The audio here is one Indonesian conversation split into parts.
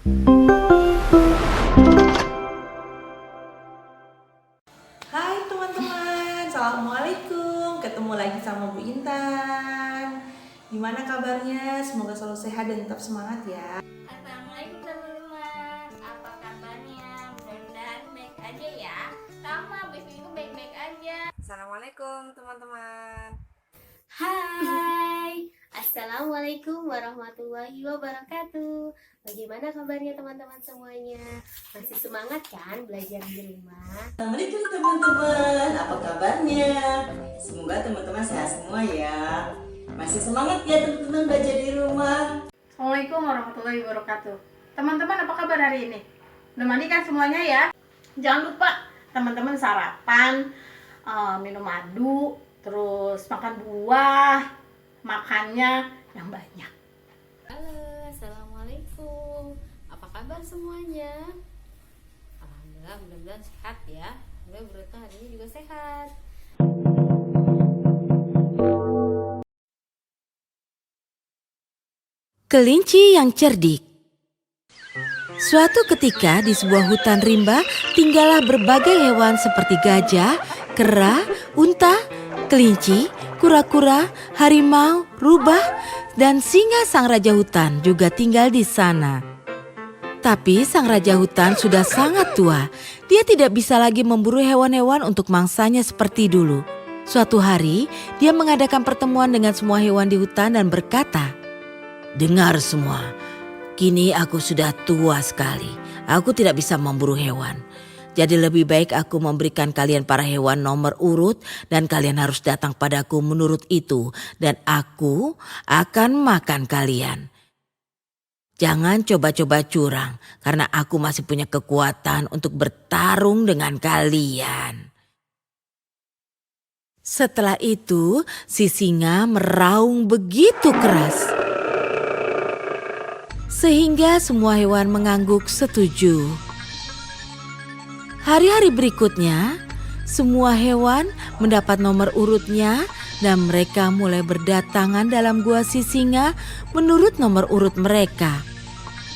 Hai teman-teman, Assalamualaikum. Ketemu lagi sama Bu Intan. Gimana kabarnya? Semoga selalu sehat dan tetap semangat ya. Assalamualaikum teman-teman, apa kabarnya? Mudah-mudahan baik aja ya. Sama Baby itu baik-baik aja. Assalamualaikum teman-teman. Hai, Assalamualaikum warahmatullahi wabarakatuh. Bagaimana kabarnya teman-teman semuanya? Masih semangat kan belajar di rumah? Assalamualaikum teman-teman, apa kabarnya? Semoga teman-teman sehat semua ya. Masih semangat ya teman-teman belajar di rumah. Assalamualaikum warahmatullahi wabarakatuh. Teman-teman apa kabar hari ini? Udah mandi kan semuanya ya? Jangan lupa teman-teman sarapan, minum madu, terus makan buah, makannya yang banyak. Halo, Assalamualaikum. Apa kabar semuanya? Alhamdulillah, mudah-mudahan sehat ya. Semoga Bruto hari ini juga sehat. Kelinci yang cerdik. Suatu ketika di sebuah hutan rimba tinggallah berbagai hewan seperti gajah, kera, unta, kelinci, kura-kura, harimau, rubah, dan singa. Sang raja hutan juga tinggal di sana. Tapi sang raja hutan sudah sangat tua. Dia tidak bisa lagi memburu hewan-hewan untuk mangsanya seperti dulu. Suatu hari, dia mengadakan pertemuan dengan semua hewan di hutan dan berkata, "Dengar semua, kini aku sudah tua sekali. Aku tidak bisa memburu hewan. Jadi lebih baik aku memberikan kalian para hewan nomor urut dan kalian harus datang padaku menurut itu dan aku akan makan kalian. Jangan coba-coba curang karena aku masih punya kekuatan untuk bertarung dengan kalian." Setelah itu, si singa meraung begitu keras sehingga semua hewan mengangguk setuju. Hari-hari berikutnya, semua hewan mendapat nomor urutnya dan mereka mulai berdatangan dalam gua si singa menurut nomor urut mereka.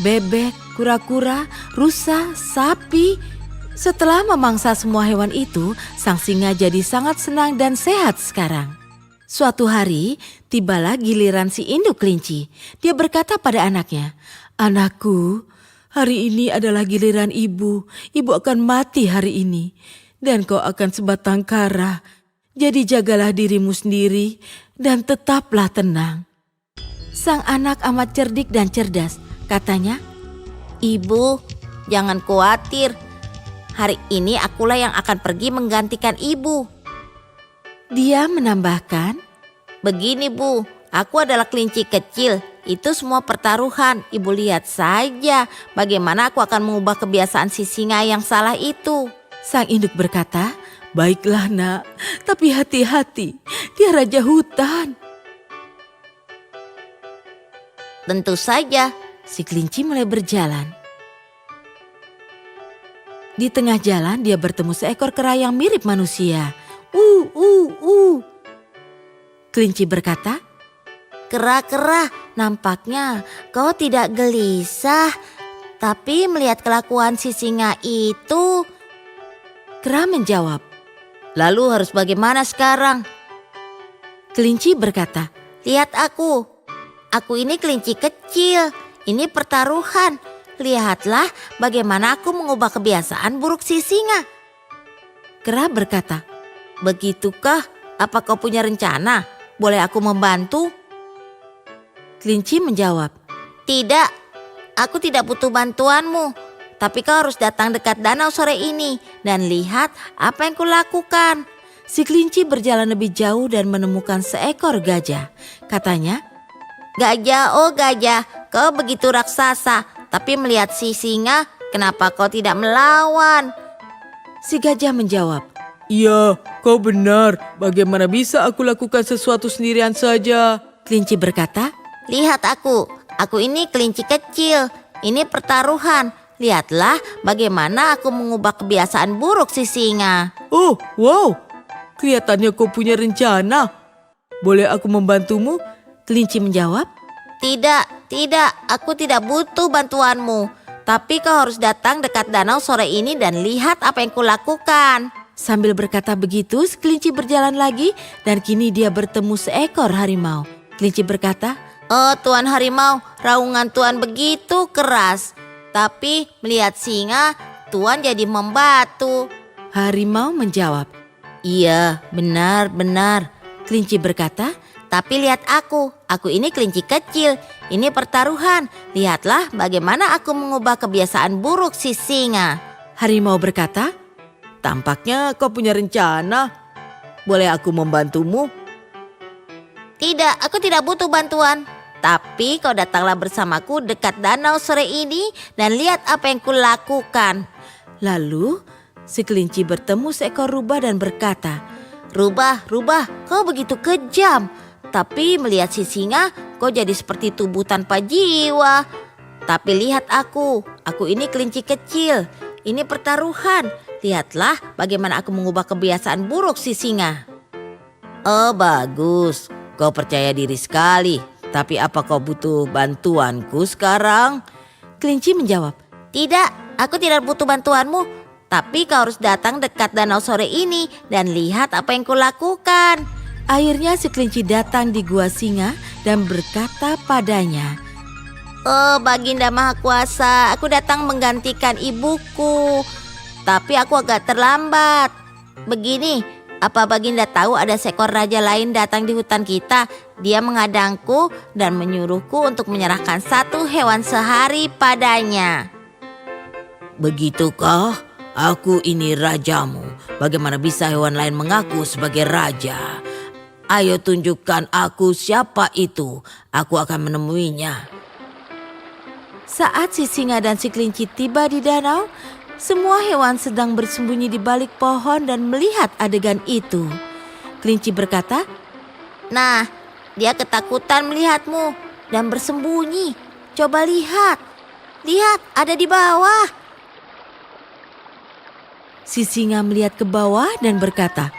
Bebek, kura-kura, rusa, sapi. Setelah memangsa semua hewan itu, sang singa jadi sangat senang dan sehat sekarang. Suatu hari, tibalah giliran si induk kelinci. Dia berkata pada anaknya, "Anakku, hari ini adalah giliran ibu. Ibu akan mati hari ini. Dan kau akan sebatang kara. Jadi jagalah dirimu sendiri dan tetaplah tenang." Sang anak amat cerdik dan cerdas. Katanya, "Ibu, jangan khawatir. Hari ini akulah yang akan pergi menggantikan ibu." Dia menambahkan, "Begini Bu, aku adalah kelinci kecil. Itu semua pertaruhan. Ibu lihat saja bagaimana aku akan mengubah kebiasaan si singa yang salah itu." sang induk berkata, "Baiklah nak, tapi hati-hati, dia raja hutan." Tentu saja. Si kelinci mulai berjalan. Di tengah jalan dia bertemu seekor kera yang mirip manusia. Kelinci berkata, Kera-kera, nampaknya kau tidak gelisah. Tapi melihat kelakuan si singa itu. Kera menjawab. Lalu harus bagaimana sekarang? Kelinci berkata, Lihat aku. Aku ini kelinci kecil. Ini pertaruhan. Lihatlah bagaimana aku mengubah kebiasaan buruk si singa. Kera berkata, Begitukah? Apa kau punya rencana? Boleh aku membantu? Kelinci menjawab, Tidak, aku tidak butuh bantuanmu. Tapi kau harus datang dekat danau sore ini dan lihat apa yang kulakukan. Si kelinci berjalan lebih jauh dan menemukan seekor gajah. Katanya, Gajah, oh gajah, kau begitu raksasa. Tapi melihat si singa, kenapa kau tidak melawan? Si gajah menjawab, Iya, kau benar. Bagaimana bisa aku lakukan sesuatu sendirian saja? Kelinci berkata, Lihat aku ini kelinci kecil. Ini pertaruhan. Lihatlah bagaimana aku mengubah kebiasaan buruk si singa. Oh, wow. Kelihatannya kau punya rencana. Boleh aku membantumu? Kelinci menjawab, Tidak, aku tidak butuh bantuanmu. Tapi kau harus datang dekat danau sore ini dan lihat apa yang kulakukan. Sambil berkata begitu, si kelinci berjalan lagi dan kini dia bertemu seekor harimau. Kelinci berkata, Oh Tuan Harimau, raungan Tuan begitu keras. Tapi melihat singa, Tuan jadi membatu. harimau menjawab. Iya, benar. Kelinci berkata, Tapi lihat aku ini kelinci kecil. Ini pertaruhan. Lihatlah bagaimana aku mengubah kebiasaan buruk si singa. harimau berkata, Tampaknya kau punya rencana. Boleh aku membantumu? Tidak, aku tidak butuh bantuan. Tapi kau datanglah bersamaku dekat danau sore ini dan lihat apa yang kulakukan. Lalu si kelinci bertemu seekor rubah dan berkata, Rubah, kau begitu kejam. Tapi melihat si singa, kau jadi seperti tubuh tanpa jiwa. Tapi lihat aku ini kelinci kecil. Ini pertaruhan. Lihatlah bagaimana aku mengubah kebiasaan buruk si singa. Oh bagus, kau percaya diri sekali. Tapi apa kau butuh bantuanku sekarang? Kelinci menjawab, Tidak, aku tidak butuh bantuanmu. Tapi kau harus datang dekat danau sore ini dan lihat apa yang kulakukan. Akhirnya si kelinci datang di gua singa dan berkata padanya, Oh Baginda Maha Kuasa, aku datang menggantikan ibuku. Tapi aku agak terlambat. Begini, apa Baginda tahu ada seekor raja lain datang di hutan kita? Dia mengadangku dan menyuruhku untuk menyerahkan satu hewan sehari padanya. Begitukah? Aku ini rajamu. Bagaimana bisa hewan lain mengaku sebagai raja? Ayo tunjukkan aku siapa itu. Aku akan menemuinya. Saat si singa dan si kelinci tiba di danau, semua hewan sedang bersembunyi di balik pohon dan melihat adegan itu. Kelinci berkata, Nah, dia ketakutan melihatmu dan bersembunyi. Coba lihat. Lihat, ada di bawah. Si singa melihat ke bawah dan berkata,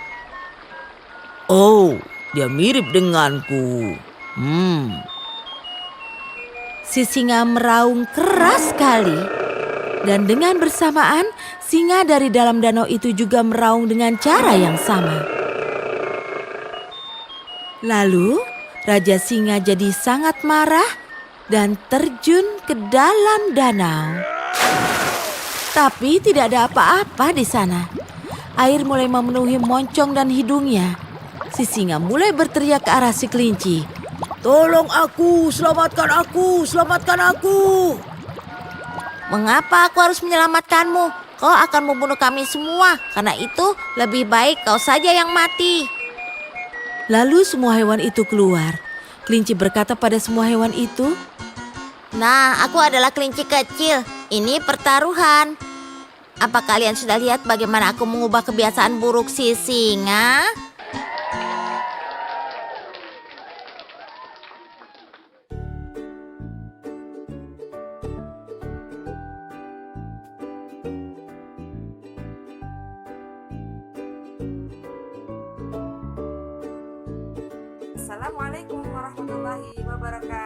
Oh, dia mirip denganku. Si singa meraung keras sekali. Dan dengan bersamaan, singa dari dalam danau itu juga meraung dengan cara yang sama. Lalu, Raja Singa jadi sangat marah dan terjun ke dalam danau. Tapi tidak ada apa-apa di sana. Air mulai memenuhi moncong dan hidungnya. Si singa mulai berteriak ke arah si kelinci. Tolong aku, selamatkan aku, selamatkan aku. Mengapa aku harus menyelamatkanmu? Kau akan membunuh kami semua. Karena itu lebih baik kau saja yang mati. Lalu semua hewan itu keluar. Kelinci berkata pada semua hewan itu, Nah, aku adalah kelinci kecil. Ini pertaruhan. Apa kalian sudah lihat bagaimana aku mengubah kebiasaan buruk si singa? Assalamualaikum warahmatullahi wabarakatuh.